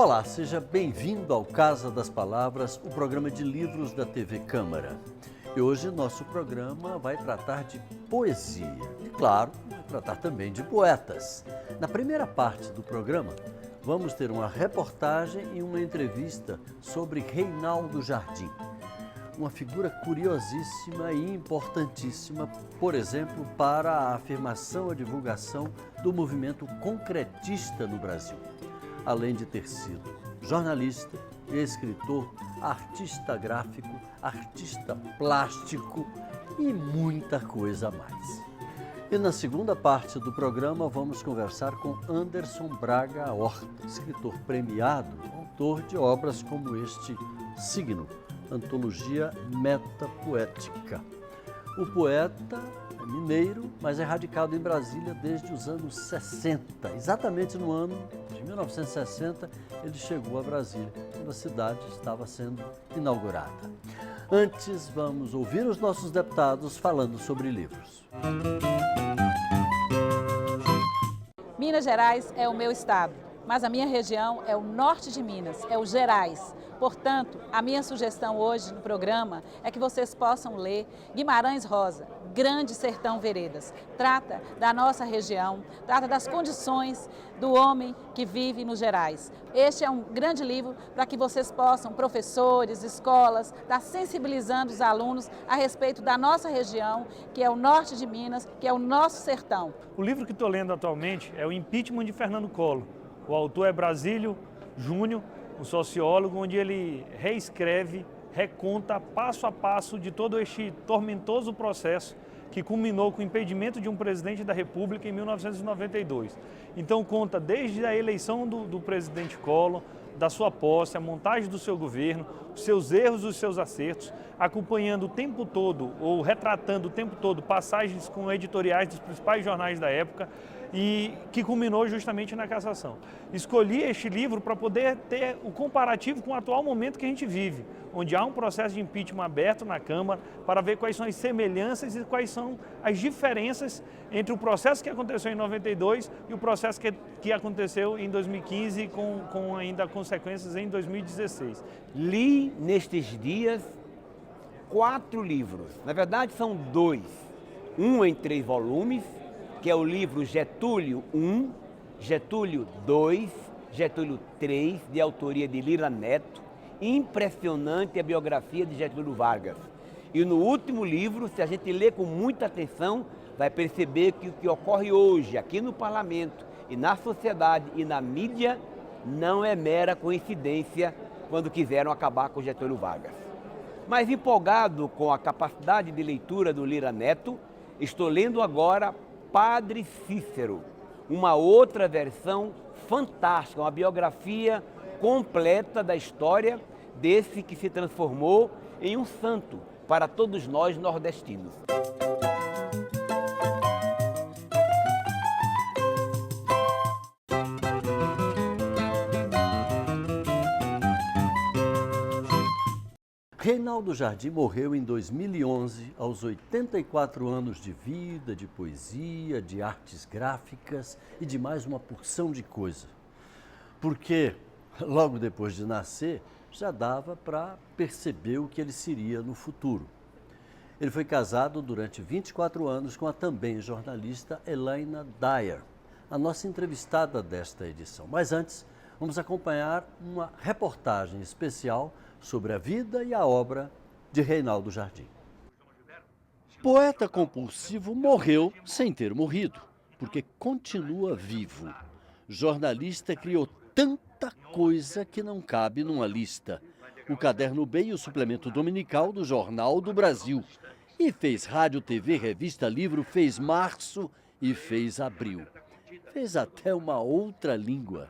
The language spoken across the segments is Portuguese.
Olá, seja bem-vindo ao Casa das Palavras, o programa de livros da TV Câmara. E hoje nosso programa vai tratar de poesia e, claro, vai tratar também de poetas. Na primeira parte do programa, vamos ter uma reportagem e uma entrevista sobre Reinaldo Jardim, uma figura curiosíssima e importantíssima, por exemplo, para a afirmação e divulgação do movimento concretista no Brasil. Além de ter sido jornalista, escritor, artista gráfico, artista plástico e muita coisa a mais. E na segunda parte do programa vamos conversar com Anderson Braga Horta, escritor premiado, autor de obras como este Signo, antologia metapoética. O poeta é mineiro, mas é radicado em Brasília desde os anos 60. Exatamente no ano de 1960, ele chegou a Brasília, quando a cidade estava sendo inaugurada. Antes, vamos ouvir os nossos deputados falando sobre livros. Minas Gerais é o meu estado, mas a minha região é o norte de Minas, é o Gerais. Portanto, a minha sugestão hoje no programa é que vocês possam ler Guimarães Rosa, Grande Sertão Veredas. Trata da nossa região, trata das condições do homem que vive nos Gerais. Este é um grande livro para que vocês possam, professores, escolas, estar sensibilizando os alunos a respeito da nossa região, que é o norte de Minas, que é o nosso sertão. O livro que estou lendo atualmente é o Impeachment de Fernando Collor. O autor é Brasílio Júnior, um sociólogo, onde ele reescreve, reconta passo a passo de todo este tormentoso processo que culminou com o impedimento de um presidente da República em 1992. Então conta desde a eleição do presidente Collor, da sua posse, a montagem do seu governo, os seus erros e os seus acertos, acompanhando o tempo todo, ou retratando o tempo todo, passagens com editoriais dos principais jornais da época, e que culminou justamente na cassação. Escolhi este livro para poder ter o comparativo com o atual momento que a gente vive, onde há um processo de impeachment aberto na Câmara para ver quais são as semelhanças e quais são as diferenças entre o processo que aconteceu em 92 e o processo que aconteceu em 2015 com ainda consequências em 2016. Li nestes dias 4 livros, na verdade são 2, um em 3 volumes, que é o livro Getúlio I, Getúlio II, Getúlio III, de autoria de Lira Neto. Impressionante a biografia de Getúlio Vargas. E no último livro, se a gente ler com muita atenção, vai perceber que o que ocorre hoje aqui no parlamento e na sociedade e na mídia não é mera coincidência quando quiseram acabar com Getúlio Vargas. Mas empolgado com a capacidade de leitura do Lira Neto, estou lendo agora Padre Cícero, uma outra versão fantástica, uma biografia completa da história desse que se transformou em um santo para todos nós nordestinos. Reinaldo Jardim morreu em 2011, aos 84 anos de vida, de poesia, de artes gráficas e de mais uma porção de coisa. Porque, logo depois de nascer, já dava para perceber o que ele seria no futuro. Ele foi casado durante 24 anos com a também jornalista Elaina Dyer, a nossa entrevistada desta edição. Mas antes, vamos acompanhar uma reportagem especial sobre a vida e a obra de Reinaldo Jardim. Poeta compulsivo morreu sem ter morrido, porque continua vivo. Jornalista criou tanta coisa que não cabe numa lista. O Caderno B e o suplemento dominical do Jornal do Brasil. E fez rádio, TV, revista, livro, fez março e fez abril. Fez até uma outra língua.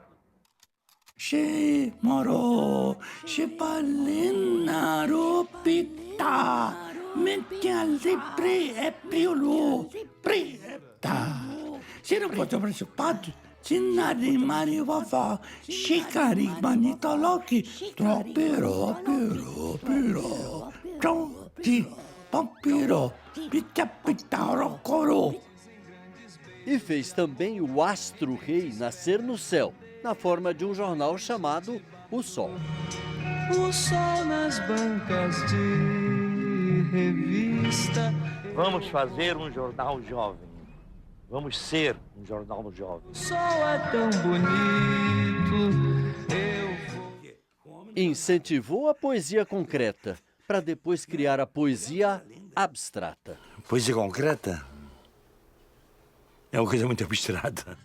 She moro, she palina ropita, mentalde pre-epiolo, pre-epta. Se não fosse preocupado, Sinari mani wafa, shikari manita loki, tropiro, tronti, pampiro, pitapitaro coro. E fez também o astro-rei nascer no céu, na forma de um jornal chamado O Sol. O sol nas bancas de revista. Vamos fazer um jornal jovem. Vamos ser um jornal jovem. O sol é tão bonito. Incentivou a poesia concreta para depois criar a poesia abstrata. Poesia concreta é uma coisa muito abstrata.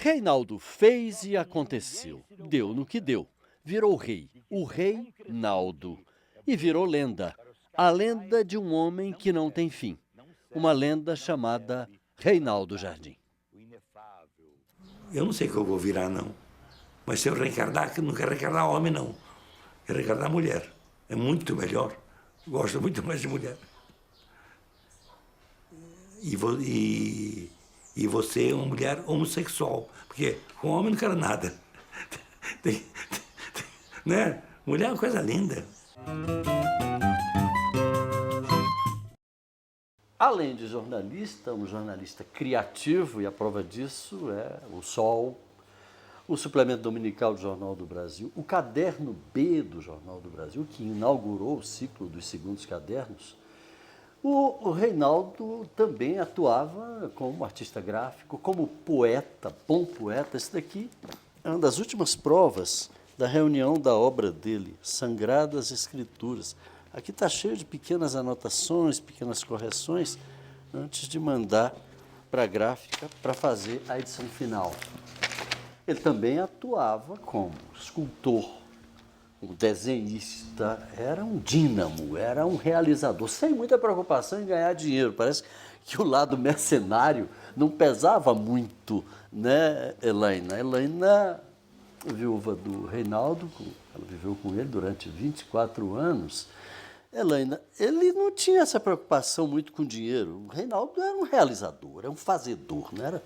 Reinaldo fez e aconteceu. Deu no que deu. Virou rei, o rei Naldo. E virou lenda, a lenda de um homem que não tem fim. Uma lenda chamada Reinaldo Jardim. Eu não sei o que eu vou virar, não. Mas se eu reencarnar, que não quero reencarnar homem, não. Quero reencarnar mulher. É muito melhor. Gosto muito mais de mulher. E você é uma mulher homossexual. Porque com homem não quero nada. Né? Mulher é uma coisa linda. Além de jornalista, um jornalista criativo, e a prova disso é o Sol, o suplemento dominical do Jornal do Brasil, o caderno B do Jornal do Brasil, que inaugurou o ciclo dos segundos cadernos. O Reinaldo também atuava como artista gráfico, como poeta, bom poeta. Esse daqui é uma das últimas provas da reunião da obra dele, Sagradas Escrituras. Aqui está cheio de pequenas anotações, pequenas correções, antes de mandar para a gráfica para fazer a edição final. Ele também atuava como escultor, um desenhista, era um dínamo, era um realizador, sem muita preocupação em ganhar dinheiro. Parece que o lado mercenário não pesava muito, né, Helaina? Helaina, viúva do Reinaldo, ela viveu com ele durante 24 anos. Helaina, ele não tinha essa preocupação muito com dinheiro. O Reinaldo era um realizador, era um fazedor, não era?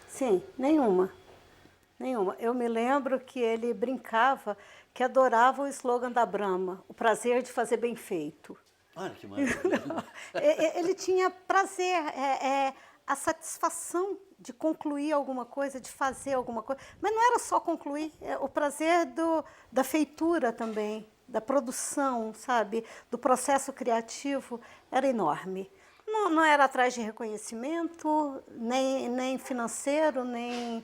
Sim, nenhuma. Nenhuma. Eu me lembro que ele brincava que adorava o slogan da Brahma, o prazer de fazer bem feito. Olha que maravilha. Ele tinha prazer, a satisfação de concluir alguma coisa, de fazer alguma coisa. Mas não era só concluir, o prazer da feitura também, da produção, sabe? Do processo criativo era enorme. Não era atrás de reconhecimento, nem financeiro, nem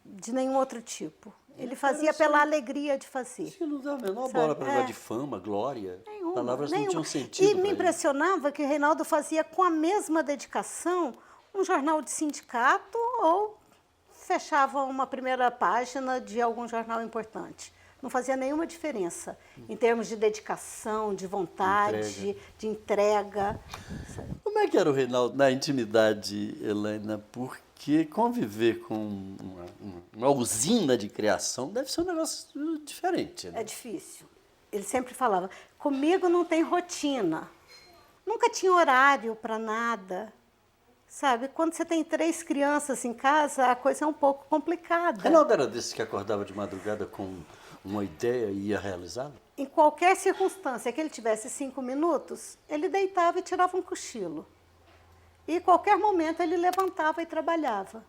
de nenhum outro tipo. Ele fazia pela alegria de fazer. Sim, não dá a menor bola para falar de fama, glória. Nenhuma, Palavras nenhuma. não tinham sentido. E me impressionava que o Reinaldo fazia com a mesma dedicação um jornal de sindicato ou fechava uma primeira página de algum jornal importante. Não fazia nenhuma diferença em termos de dedicação, de vontade, de entrega. Como é que era o Reinaldo na intimidade, Helaina? Porque conviver com uma usina de criação deve ser um negócio diferente, né? É difícil. Ele sempre falava, comigo não tem rotina. Nunca tinha horário para nada. Sabe, quando você tem 3 crianças em casa, a coisa é um pouco complicada. Reinaldo era desse que acordava de madrugada com uma ideia e ia realizá-la? Em qualquer circunstância que ele tivesse 5 minutos, ele deitava e tirava um cochilo. E em qualquer momento ele levantava e trabalhava,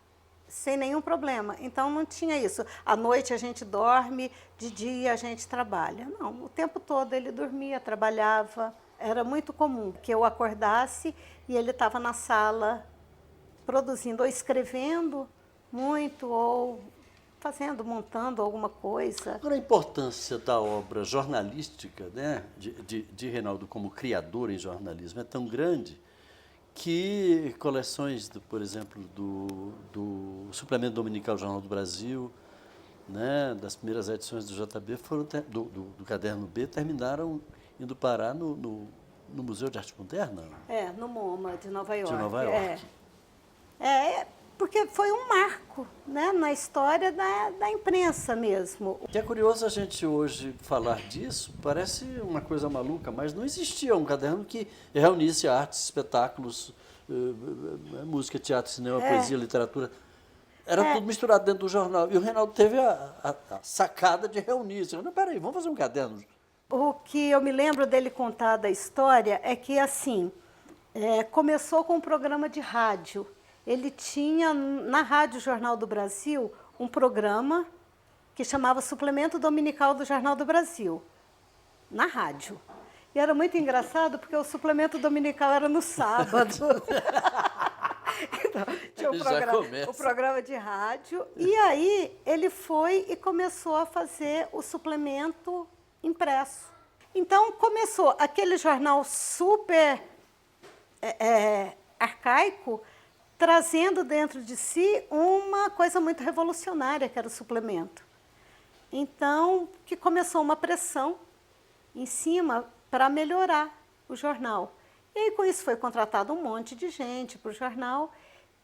sem nenhum problema. Então não tinha isso. À noite a gente dorme, de dia a gente trabalha. Não, o tempo todo ele dormia, trabalhava. Era muito comum que eu acordasse e ele estava na sala produzindo, ou escrevendo muito, ou fazendo, montando alguma coisa. Agora, a importância da obra jornalística, né, de Reinaldo como criador em jornalismo é tão grande que coleções, por exemplo, do Suplemento Dominical do Jornal do Brasil, né, das primeiras edições do JB, do Caderno B, terminaram indo parar no Museu de Arte Moderna. No MoMA de Nova York. De Nova York. Porque foi um marco, né, na história da imprensa mesmo. É curioso a gente hoje falar disso, parece uma coisa maluca, mas não existia um caderno que reunisse artes, espetáculos, música, teatro, cinema, poesia, literatura. Era tudo misturado dentro do jornal. E o Reinaldo teve a sacada de reunir isso. Não, peraí, vamos fazer um caderno. O que eu me lembro dele contar da história é que, assim, começou com um programa de rádio. Ele tinha, na Rádio Jornal do Brasil, um programa que chamava Suplemento Dominical do Jornal do Brasil, na rádio. E era muito engraçado porque o suplemento dominical era no sábado. Então, tinha o programa de rádio. E aí ele foi e começou a fazer o suplemento impresso. Então começou aquele jornal super arcaico, trazendo dentro de si uma coisa muito revolucionária, que era o suplemento. Então, que começou uma pressão em cima para melhorar o jornal. E aí, com isso, foi contratado um monte de gente para o jornal.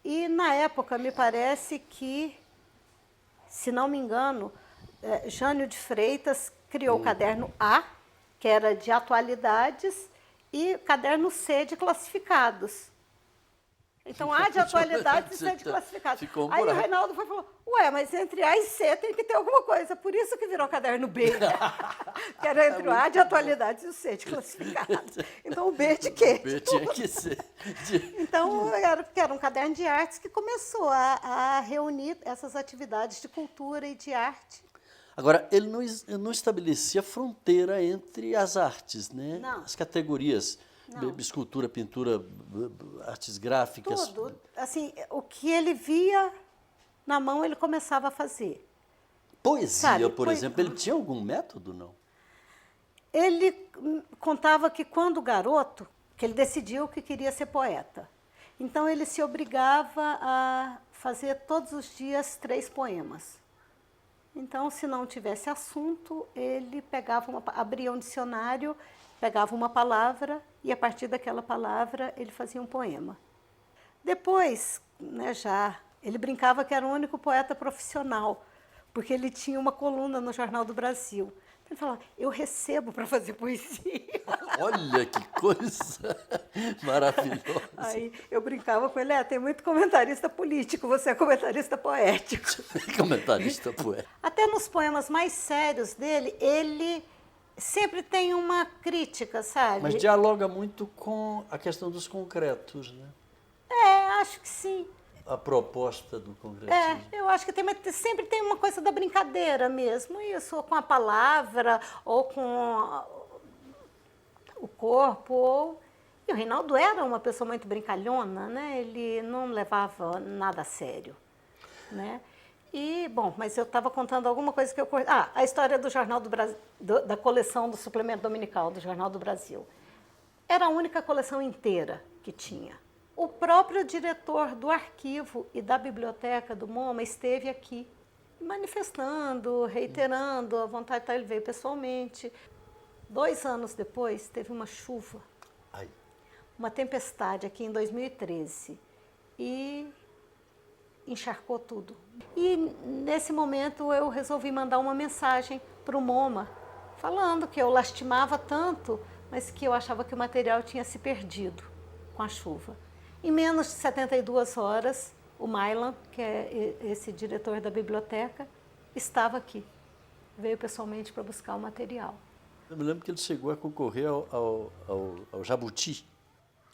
E, na época, me parece que, se não me engano, Jânio de Freitas criou o caderno A, que era de atualidades, e caderno C, de classificados. Então, A de atualidades e C de classificados. Aí o Reinaldo foi e falou, ué, mas entre A e C tem que ter alguma coisa. Por isso que virou caderno B, que era entre o A de atualidades e o C de classificados. Então, o B de quê? O B tinha que ser. Então, era um caderno de artes que começou a reunir essas atividades de cultura e de arte. Agora, ele não estabelecia fronteira entre as artes, né? Não. As categorias. Não. Escultura, pintura, artes gráficas. Tudo. Assim, o que ele via na mão, ele começava a fazer. Poesia, Sabe, por exemplo, ele tinha algum método, não? Ele contava que quando garoto, que ele decidiu que queria ser poeta. Então ele se obrigava a fazer todos os dias 3 poemas. Então, se não tivesse assunto, ele abria um dicionário, pegava uma palavra e, a partir daquela palavra, ele fazia um poema. Depois, né, ele brincava que era o único poeta profissional, porque ele tinha uma coluna no Jornal do Brasil. Ele falava, eu recebo para fazer poesia. Olha que coisa maravilhosa. Aí eu brincava com ele, tem muito comentarista político, você é comentarista poético. Comentarista poético. Até nos poemas mais sérios dele, ele sempre tem uma crítica, sabe? Mas dialoga muito com a questão dos concretos, né? Acho que sim. A proposta do concretismo. Eu acho que sempre tem uma coisa da brincadeira mesmo, isso, ou com a palavra, ou com o corpo. E o Reinaldo era uma pessoa muito brincalhona, né? Ele não levava nada a sério, né? E, bom, mas eu estava contando alguma coisa que eu... a história do Jornal do Brasil, da coleção do suplemento dominical do Jornal do Brasil. Era a única coleção inteira que tinha. O próprio diretor do arquivo e da biblioteca do MoMA esteve aqui, manifestando, reiterando a vontade, ele veio pessoalmente. 2 anos depois, teve uma chuva, uma tempestade aqui em 2013, e encharcou tudo. E nesse momento eu resolvi mandar uma mensagem para o MoMA, falando que eu lastimava tanto, mas que eu achava que o material tinha se perdido com a chuva. Em menos de 72 horas, o Mailan, que é esse diretor da biblioteca, estava aqui. Veio pessoalmente para buscar o material. Eu me lembro que ele chegou a concorrer ao Jabuti.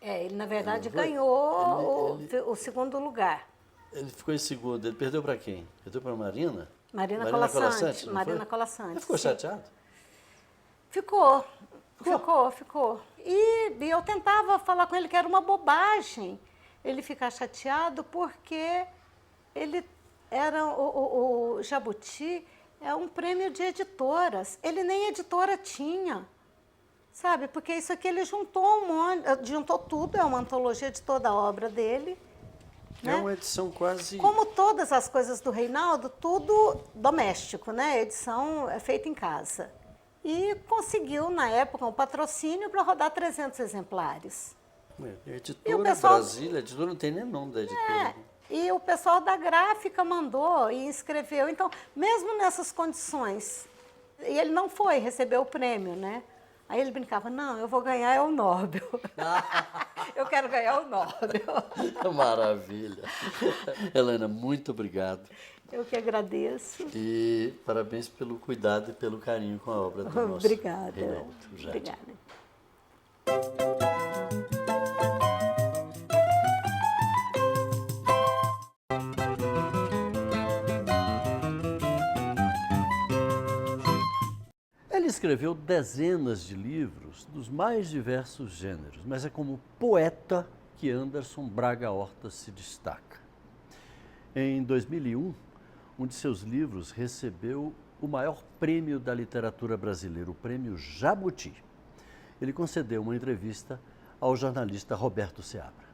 Ele, na verdade, ganhou o 2º lugar. Ele ficou em segundo. Ele perdeu para quem? Perdeu para a Marina? Marina Colasanti. Marina foi? Colasanti. Ele ficou chateado? Ficou. E eu tentava falar com ele que era uma bobagem ele ficar chateado, porque ele era o Jabuti é um prêmio de editoras. Ele nem editora tinha, sabe? Porque isso aqui ele juntou tudo, é uma antologia de toda a obra dele. É uma edição quase... Como todas as coisas do Reinaldo, tudo doméstico, né? A edição é feita em casa. E conseguiu, na época, um patrocínio para rodar 300 exemplares. A editora Brasília, a editora não tem nem nome da editora. E o pessoal da gráfica mandou e inscreveu. Então, mesmo nessas condições, e ele não foi receber o prêmio, né? Aí ele brincava, não, eu vou ganhar o Nobel. Eu quero ganhar o Nobel. Maravilha. Helena, muito obrigado. Eu que agradeço. E parabéns pelo cuidado e pelo carinho com a obra do nosso Obrigada. Reinaldo Jade. Obrigada. escreveu dezenas de livros dos mais diversos gêneros, mas é como poeta que Anderson Braga Horta se destaca. Em 2001, um de seus livros recebeu o maior prêmio da literatura brasileira, o Prêmio Jabuti. Ele concedeu uma entrevista ao jornalista Roberto Seabra.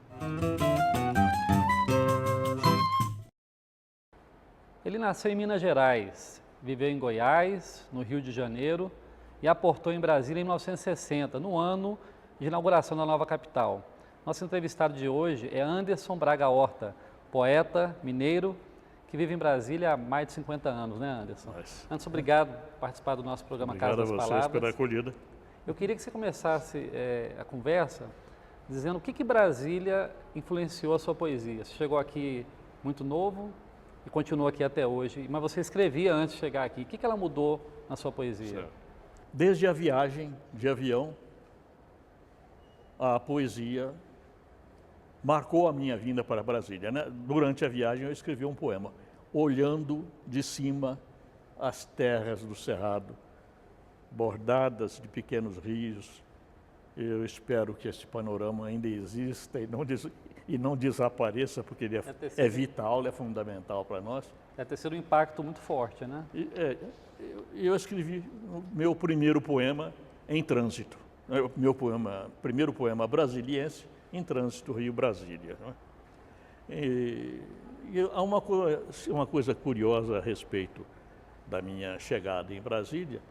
Ele nasceu em Minas Gerais, viveu em Goiás, no Rio de Janeiro e aportou em Brasília em 1960, no ano de inauguração da nova capital. Nosso entrevistado de hoje é Anderson Braga Horta, poeta mineiro que vive em Brasília há mais de 50 anos, né, Anderson? Anderson, obrigado por participar do nosso programa Casa das Palavras. Obrigado a vocês pela acolhida. Eu queria que você começasse a conversa dizendo o que Brasília influenciou a sua poesia. Você chegou aqui muito novo e continua aqui até hoje, mas você escrevia antes de chegar aqui. O que ela mudou na sua poesia? Certo. Desde a viagem de avião, a poesia marcou a minha vinda para Brasília, né? Durante a viagem eu escrevi um poema, olhando de cima as terras do Cerrado, bordadas de pequenos rios. Eu espero que esse panorama ainda exista e não desapareça, porque ele é vital, é fundamental para nós. Deve ter sido um impacto muito forte, né? Eu escrevi o meu primeiro poema em trânsito, primeiro poema brasiliense em trânsito Rio-Brasília. E há uma coisa curiosa a respeito da minha chegada em Brasília.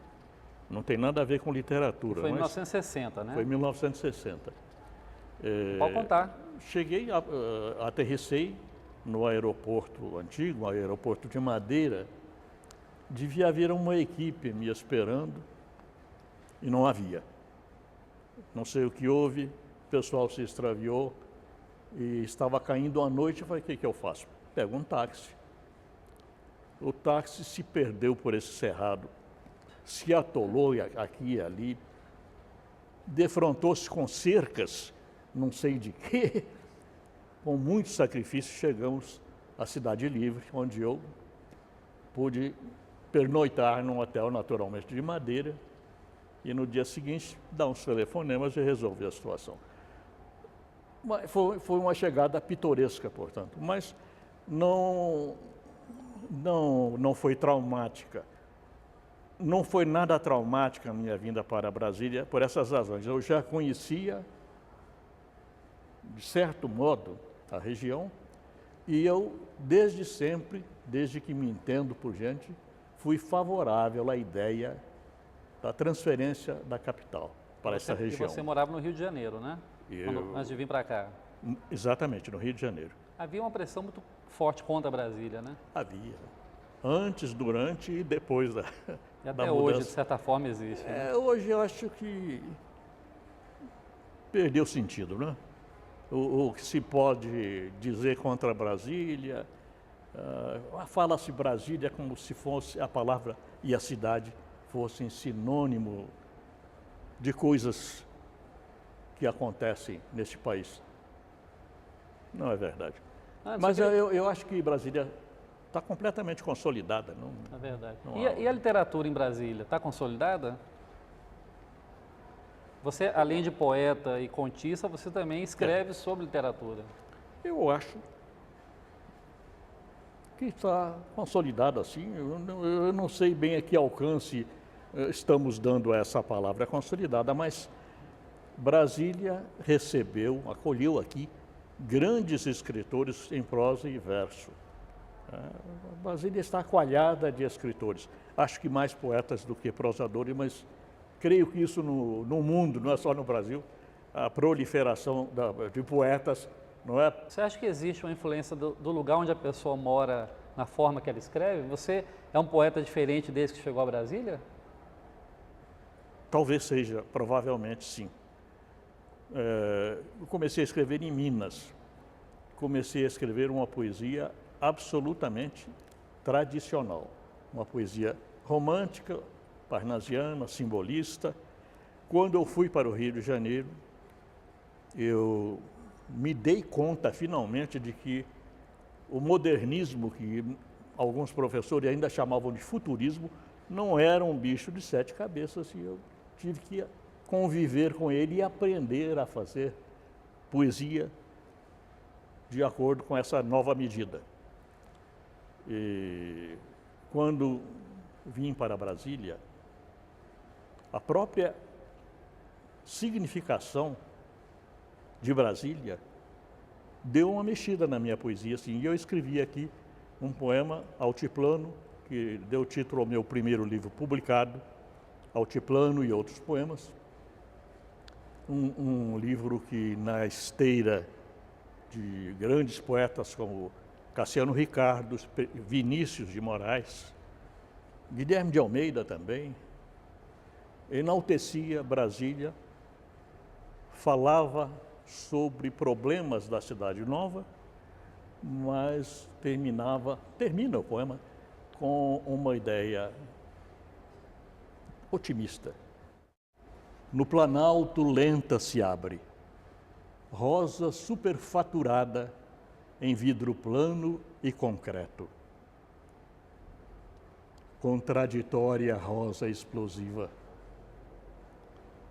Não tem nada a ver com literatura. Foi em 1960, né? Foi em 1960. Pode contar. Cheguei, aterrissei no aeroporto antigo, aeroporto de Madeira. Devia haver uma equipe me esperando e não havia. Não sei o que houve, o pessoal se extraviou e estava caindo a noite. Eu falei, o que eu faço? Pego um táxi. O táxi se perdeu por esse cerrado, se atolou aqui e ali, defrontou-se com cercas, não sei de quê. Com muito sacrifício chegamos à Cidade Livre, onde eu pude pernoitar num hotel naturalmente de Madeira e no dia seguinte dar uns telefonemas e resolver a situação. Foi uma chegada pitoresca, portanto, mas não foi traumática. Não foi nada traumática a minha vinda para Brasília por essas razões. Eu já conhecia, de certo modo, a região e eu, desde sempre, desde que me entendo por gente, fui favorável à ideia da transferência da capital para essa região. E você morava no Rio de Janeiro, né? Antes de vir para cá. Exatamente, no Rio de Janeiro. Havia uma pressão muito forte contra Brasília, né? Havia. Antes, durante e depois da E até da hoje, mudança. de certa forma, existe. Né? Hoje eu acho que perdeu sentido, né? O que se pode dizer contra Brasília, fala-se Brasília como se fosse a palavra e a cidade fossem sinônimo de coisas que acontecem neste país. Não é verdade. Mas eu acho que Brasília está completamente consolidada. Não, é verdade. E a literatura em Brasília, está consolidada? Você, além de poeta e contista, você também escreve sobre literatura. Eu acho que está consolidado assim. Eu não sei bem a que alcance estamos dando a essa palavra consolidada, mas Brasília acolheu aqui grandes escritores em prosa e verso. Brasília está coalhada de escritores. Acho que mais poetas do que prosadores, mas creio que isso no mundo, não é só no Brasil, a proliferação de poetas, não é? Você acha que existe uma influência do lugar onde a pessoa mora na forma que ela escreve? Você é um poeta diferente desde que chegou a Brasília? Talvez seja, provavelmente sim. Eu comecei a escrever em Minas. Comecei a escrever uma poesia absolutamente tradicional. Uma poesia romântica, parnasiana, simbolista. Quando eu fui para o Rio de Janeiro, eu me dei conta finalmente de que o modernismo, que alguns professores ainda chamavam de futurismo, não era um bicho de 7 cabeças e eu tive que conviver com ele e aprender a fazer poesia de acordo com essa nova medida. E quando vim para Brasília, a própria significação de Brasília deu uma mexida na minha poesia, assim, e eu escrevi aqui um poema, Altiplano, que deu título ao meu primeiro livro publicado, Altiplano e Outros Poemas. Um livro que, na esteira de grandes poetas como Cassiano Ricardo, Vinícius de Moraes, Guilherme de Almeida também, enaltecia Brasília, falava sobre problemas da Cidade Nova, mas termina o poema com uma ideia otimista. No Planalto lenta se abre, rosa superfaturada em vidro plano e concreto. Contraditória rosa explosiva.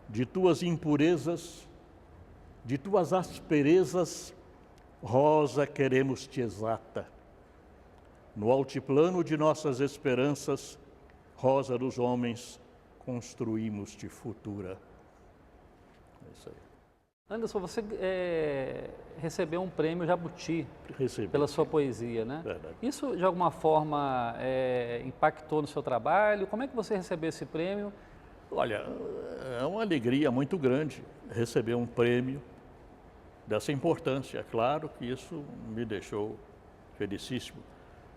De tuas impurezas, de tuas asperezas, rosa queremos-te exata. No altiplano de nossas esperanças, rosa dos homens, construímos-te futura. É isso aí. Anderson, você recebeu um prêmio Jabuti pela sua poesia, né? Verdade. Isso, de alguma forma, impactou no seu trabalho? Como é que você recebeu esse prêmio? Olha, é uma alegria muito grande receber um prêmio dessa importância. É claro que isso me deixou felicíssimo.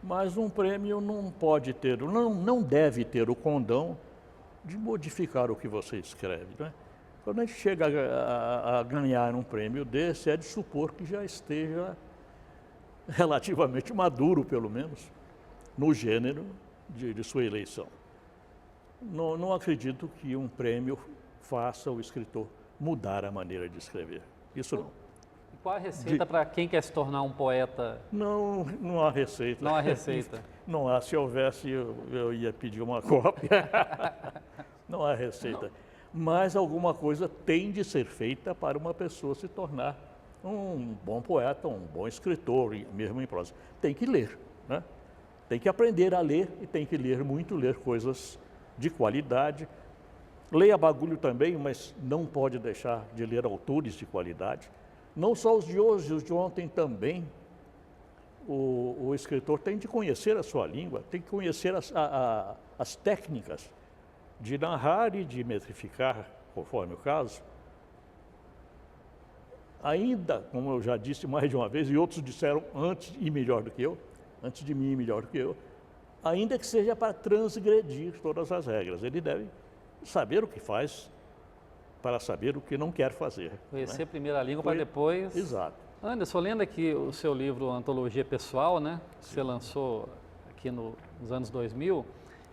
Mas um prêmio não pode ter, não deve ter o condão de modificar o que você escreve, né? Quando a gente chega a ganhar um prêmio desse, é de supor que já esteja relativamente maduro, pelo menos, no gênero de sua eleição. Não acredito que um prêmio faça o escritor mudar a maneira de escrever. Isso não. E qual a receita para quem quer se tornar um poeta? Não há receita. Não há receita. Não há. Se houvesse, eu ia pedir uma cópia. Não há receita. Mas alguma coisa tem de ser feita para uma pessoa se tornar um bom poeta, um bom escritor, mesmo em prosa. Tem que ler, né? Tem que aprender a ler e tem que ler coisas de qualidade. Leia bagulho também, mas não pode deixar de ler autores de qualidade. Não só os de hoje, os de ontem também. O escritor tem de conhecer a sua língua, tem que conhecer as técnicas de narrar e de metrificar, conforme o caso. Ainda, como eu já disse mais de uma vez, e outros disseram antes de mim e melhor do que eu, ainda que seja para transgredir todas as regras. Ele deve saber o que faz para saber o que não quer fazer. Conhecer primeiro a língua para depois... Exato. Anderson, lendo aqui o seu livro Antologia Pessoal, né, que você lançou aqui nos anos 2000,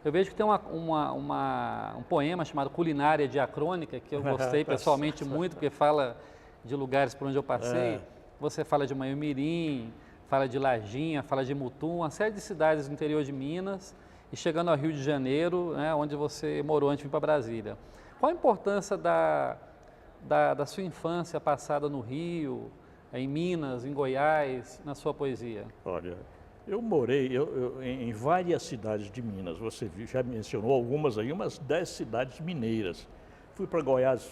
eu vejo que tem um poema chamado Culinária Diacrônica, que eu gostei pessoalmente muito, porque fala de lugares por onde eu passei. Você fala de Manhumirim, fala de Lajinha, fala de Mutum, uma série de cidades do interior de Minas, e chegando ao Rio de Janeiro, né, onde você morou antes de vir para Brasília. Qual a importância da sua infância passada no Rio, em Minas, em Goiás, na sua poesia? Olha, eu morei em várias cidades de Minas. Você já mencionou algumas aí, umas 10 cidades mineiras. Fui para Goiás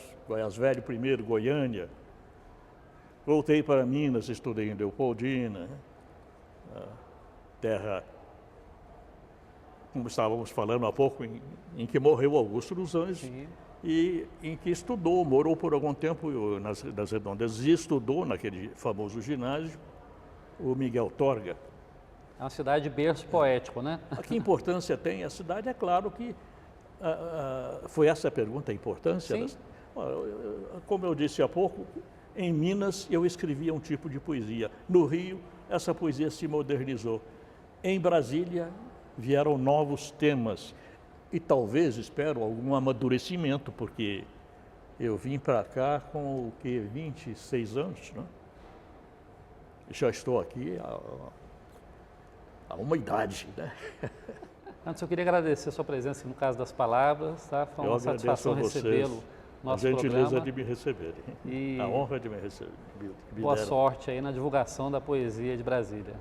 Velho primeiro, Goiânia. Voltei para Minas, estudei em Leopoldina, terra, como estávamos falando há pouco, em que morreu Augusto dos Anjos. Sim. E em que morou por algum tempo nas Redondezas e estudou naquele famoso ginásio o Miguel Torga. É uma cidade de berço poético, né? Que importância tem a cidade? É claro que foi essa a pergunta, a importância. Sim. Como eu disse há pouco, em Minas eu escrevia um tipo de poesia. No Rio, essa poesia se modernizou. Em Brasília, vieram novos temas. E talvez, espero, algum amadurecimento, porque eu vim para cá com o que, 26 anos, né? Já estou aqui há uma idade, né? Antes eu queria agradecer a sua presença no Caso das Palavras, tá? Foi uma satisfação recebê-lo no nosso programa. A gentileza de me receberem, a honra de me receber. Boa sorte aí na divulgação da poesia de Brasília.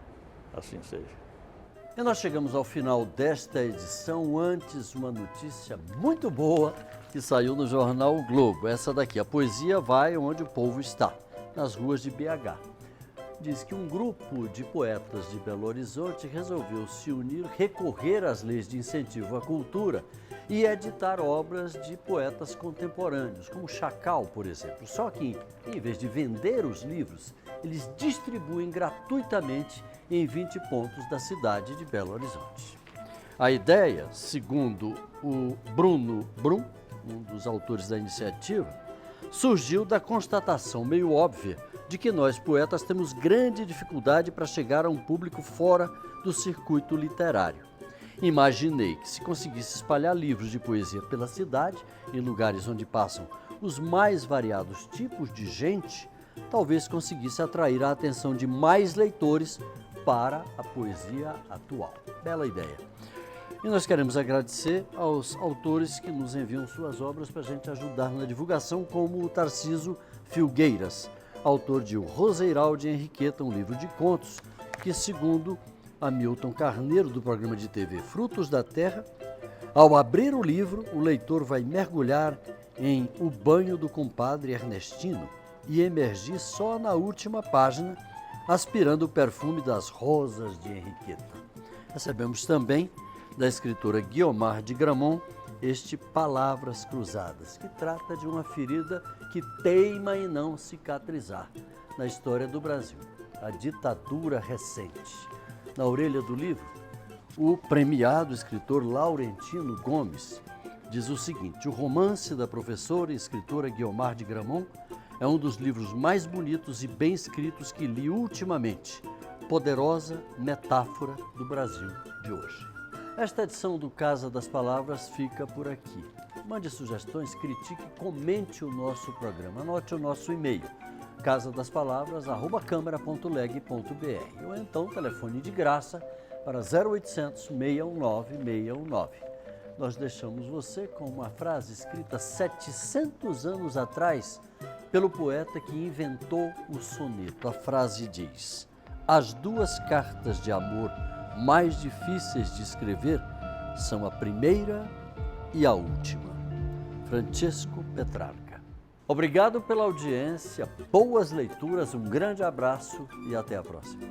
Assim seja. E nós chegamos ao final desta edição, antes uma notícia muito boa que saiu no jornal O Globo. Essa daqui, a poesia vai onde o povo está, nas ruas de BH. Diz que um grupo de poetas de Belo Horizonte resolveu se unir, recorrer às leis de incentivo à cultura e editar obras de poetas contemporâneos, como Chacal, por exemplo. Só que, em vez de vender os livros, eles distribuem gratuitamente em 20 pontos da cidade de Belo Horizonte. A ideia, segundo o Bruno Brum, um dos autores da iniciativa, surgiu da constatação meio óbvia de que nós, poetas, temos grande dificuldade para chegar a um público fora do circuito literário. Imaginei que, se conseguisse espalhar livros de poesia pela cidade, em lugares onde passam os mais variados tipos de gente, talvez conseguisse atrair a atenção de mais leitores para a poesia atual. Bela ideia. E nós queremos agradecer aos autores que nos enviam suas obras para a gente ajudar na divulgação, como o Tarciso Filgueiras, autor de O Roseiral de Henriqueta, um livro de contos que, segundo Hamilton Carneiro, do programa de TV Frutos da Terra, ao abrir o livro, o leitor vai mergulhar em O Banho do Compadre Ernestino e emergir só na última página, aspirando o perfume das rosas de Henriqueta. Recebemos também da escritora Guiomar de Gramont este Palavras Cruzadas, que trata de uma ferida que teima em não cicatrizar na história do Brasil, a ditadura recente. Na orelha do livro, o premiado escritor Laurentino Gomes diz o seguinte: o romance da professora e escritora Guiomar de Gramont é um dos livros mais bonitos e bem escritos que li ultimamente. Poderosa metáfora do Brasil de hoje. Esta edição do Casa das Palavras fica por aqui. Mande sugestões, critique, comente o nosso programa. Anote o nosso e-mail, casadaspalavras@câmara.leg.br, ou então telefone de graça para 0800 619 619. Nós deixamos você com uma frase escrita 700 anos atrás pelo poeta que inventou o soneto. A frase diz: as duas cartas de amor mais difíceis de escrever são a primeira e a última. Francesco Petrarca. Obrigado pela audiência, boas leituras, um grande abraço e até a próxima.